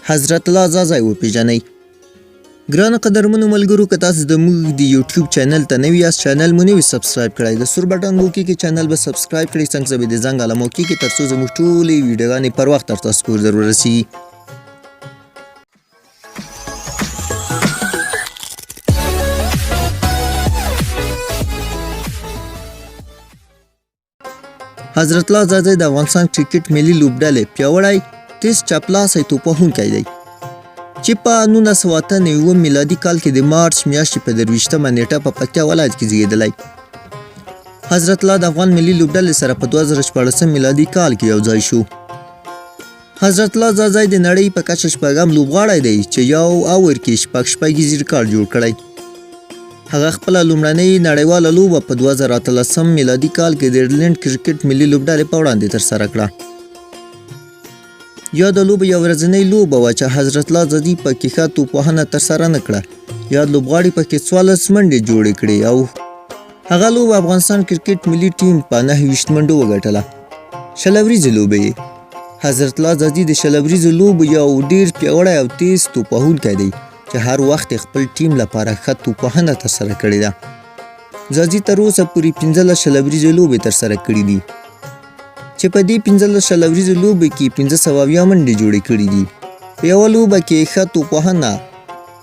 حضرت الله ځای وپېژنئ. ګرانو قدرمنو ملګرو، که تاسو زموږ د یوټیوب چینل ته نوي یاست، چینل مو نه وي سبسکرایب کړی، د سور بټن به وکړئ، چینل به سبسکرایب کړئ، څنګه به د زنګ علامه وکړئ تر څو زموږ ټولې ویډیوګانې پر وخت تر تاسو پورې در ورسیږي. حضرت الله ځای د افغانستان کرکټ ملي لوبډلې پیاوړی تیز چاپلاسی توپوهونکی دی چې په 1998 میلادي کال کې د مارچ میاشتې په 23مه نیټه په پکتیا ولایت کې زیږېدلی. حضرت الله د افغان ملي لوبډلې سره په 2014 میلادي کال کې یو ځای شو. حضرت الله ځای د نړۍ په کچه شپږم لوبغاړی دی چې یو اور کې شپږیز ریکارډ جوړ کړی. هغه خپله لومړنۍ نړیواله لوبه په 2013 میلادي کال کې د ایرلینډ کرکټ ملي لوبډلې په وړاندې ترسره کړه. یاده لوبه یو ورځنۍ لوبه وه چې حضرت الله ځدي پکې ښه توپوهنه ترسره نه کړه. یاد لوبغاړي پکې 14 منډې جوړې کړې او هغه لوبه افغانستان کرکټ ملي ټیم په 29 منډو وګټله. شلوریزې لوبې حضرت الله ځدي د شلوریزو لوبو یو ډیر پیاوړی او تیز توپوهونکی دی چې هر وخت خپل ټیم لپاره ښه توپوهنه ترسره کړې ده. ځدي تر اوسه پورې 15 شلوریزې لوبې ترسره کړې دي چې په دې 15 شلوریزو لوبو کې 570 منډې جوړې کړې دي. په یوه لوبه کې ښه توپوهنه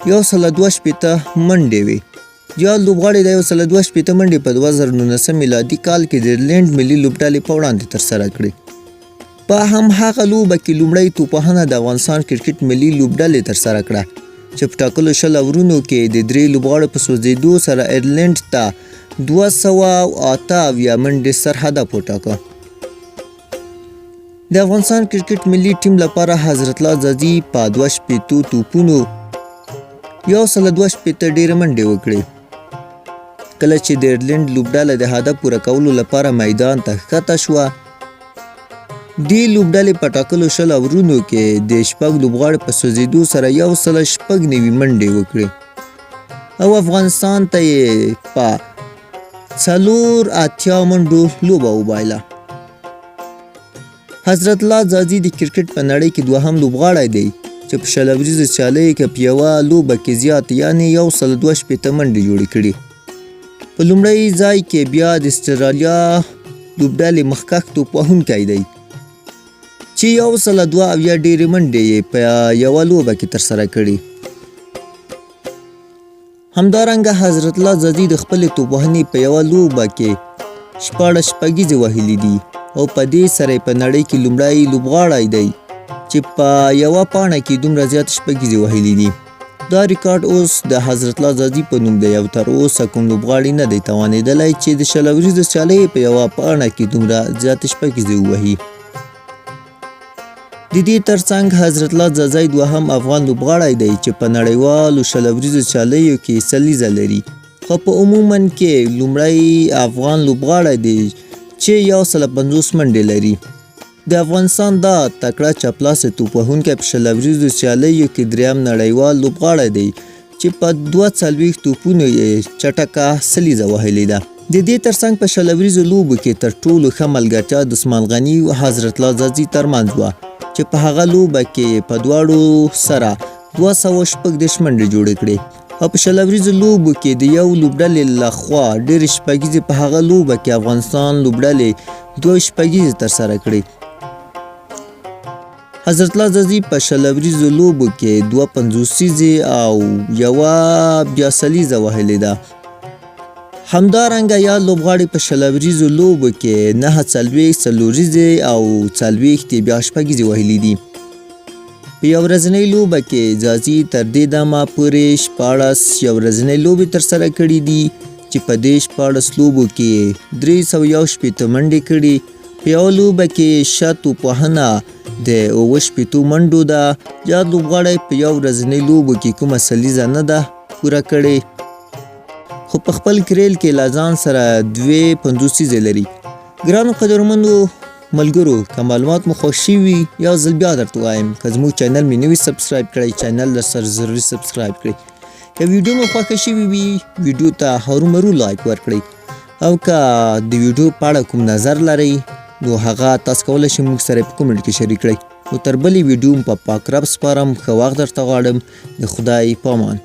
162 منډې وې. یاد لوبغاړي د 162 منډې په 2019 میلادي کال کې د ایرلینډ ملي لوبډلې په وړاندې ترسره کړې. په همهغه لوبه کې لومړی توپوهنه د افغانستان کرکټ ملي لوبډلې ترسره کړه چې په ټاکلو 20 اورونو کې د 3 لوبغاړو په سوځېدو سره ایرلینډ ته 288 منډې سرحده وټاکه. د افغانستان کرکټ ملي ټیم لپاره حضرت الله ځدي په 62 توپونو 162 ډېرې منډې وکړې. کله چې د ایرلینډ لوبډله د هدف پوره کولو لپاره میدان ته ښکته شوه، دې لوبډلې په ټاکلو 20 اورونو کې د 6 لوبغاړو په سوځېدو سره 196 منډې وکړې او افغانستان ته یې په 480 منډو لوبه وبایله. حضرت الله ځدي د کرکټ په نړۍ کې دوهم لوبغاړی دی چې په شلوریزو سیالیو کې په یوه لوبه کې زیات یعنې 162 منډې جوړې کړي. په لومړي ځای کې بیا د استرالیا لوبډلې مخکښ توپوهونکی دی چې 102 ډېرې منډې یې په یوه لوبه کې ترسره کړي. همدارنګه حضرت الله ځدي د خپلې توپوهنې په یوه لوبه کې 14 شپږیزې وهلي دي او په دې سره په نړۍ کې لومړی لوبغاړی دی چې په یوه پاڼه کې دومره زیات شپږیزې وهلي دي. دا ریکارډ اوس د حضرت الله ځدي په نوم دی او تر اوسه کوم لوبغاړی نه دی توانېدلی چې د شلوریزو سیالیو په یوه پاڼه کې دومره زیات شپږیزې ووهي. د دې ترڅنګ حضرت الله ځدي دوهم افغان لوبغاړی دی چې په نړیوالو شلوریزو سیالیو کې سلیزه لري، خو په عموما کې لومړی افغان لوبغاړی دی چې 150 منډې لري. د افغانستان دا تکړه چاپلاسی توپوهونکی په شلوریزو سیالیو کې دریم نړیوال لوبغاړی دی چې په 42 توپونو یې چټکه سلیزه وهلې ده. د دې ترڅنګ په شلوریزو لوبو کې تر ټولو ښه ملګرتیا د عثمان غني او حضرت الله ځدي ترمنځ وه چې په هغه لوبه کې په دواړو سره 216 منډې جوړې کړې او په شلوریزو لوبو کې د یو لوبډلې لخوا ډېرې شپږیزې په هغه لوبه کې افغانستان لوبډلې 2 شپږیزې ترسره کړې. حضرت الله ځدي په شلوریزو لوبو کې 2 پنځوسیزې او یوه بیا سلیزه وهلې ده. همدارنګه یاد لوبغاړي په شلوریزو لوبو کې 9 څلوریزې او 40 بیا شپږیزې وهلې دي. په یو ورځنۍ لوبه کې ځدي تر دې دمه پورې 14 یو ورځنۍ لوبې ترسره کړي دي چې په دې 14 لوبو کې 316 منډې کړي. په یوه لوبه کې ښه توپوهنه د 70 منډو ده. یاد لوبغاړی په یو ورځنۍ لوبو کې کومه سلیزه نه ده پوره کړې، خو په خپل کریل کې له ځان سره 2 پنځوسیزې لري. ګرانو قدرمنو ملګرو، که معلومات مو خوښ شوي یو ځل بیا درته وایم که زموږ چینل مې نوي سبسکرایب کړئ، چینل در سره ضروري سبسکرایب کړئ. که ویډیو مو خوښه شوي وي ویډیو ته هرومرو لایک ورکړئ او که د ویډیو په اړه کوم نظر لرئ نو هغه تاسو کولی شئ موږ سره په کومنټ کې شریک کړئ. نو تر بلې ویډیو په پاک رب سپارم. ښه وخت درته غواړم. د خدای په امان.